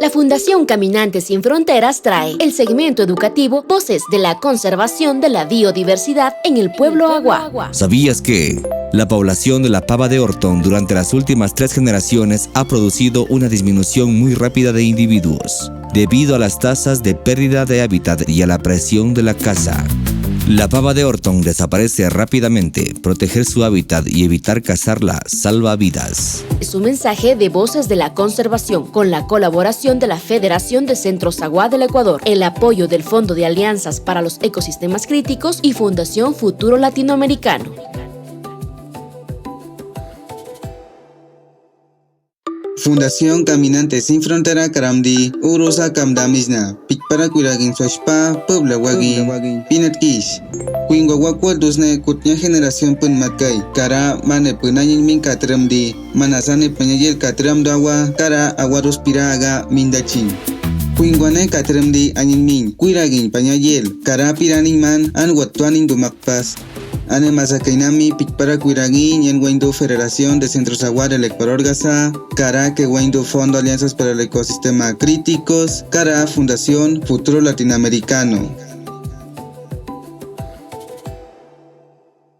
La Fundación Caminantes Sin Fronteras trae el segmento educativo Voces de la Conservación de la Biodiversidad en el Pueblo Agua. ¿Sabías que la población de la pava de Orton durante las últimas 3 generaciones ha producido una disminución muy rápida de individuos, debido a las tasas de pérdida de hábitat y a la presión de la caza? La pava de Orton desaparece rápidamente. Proteger su hábitat y evitar cazarla salva vidas. Es un mensaje de Voces de la Conservación con la colaboración de la Federación de Centros Agua del Ecuador, el apoyo del Fondo de Alianzas para los Ecosistemas Críticos y Fundación Futuro Latinoamericano. Fundación Caminantes Sin Frontera Karamdi Urusa Kamdamisna Pikpara Kuiragin Soshpa Puebla Wagin Pinatkish Kuingwa Wakwal Dusne Kutnya Generación Pun Matkay Kara Mane Punayin Min Katramdi Manasane Panyayel Katram Dawa Kara Awarus Piraga Mindachin Kuingwane Katramdi Anin Min Kuiragin Panyayel Kara Piranin Man An Watuanin Dumakpas Ane Masakainami Pikpara Kuiragui Ñenguaindo Federación de Centros Agua del Ecuador Gaza, Cara que Guaindo Fondo Alianzas para el Ecosistema Críticos, Cara Fundación Futuro Latinoamericano.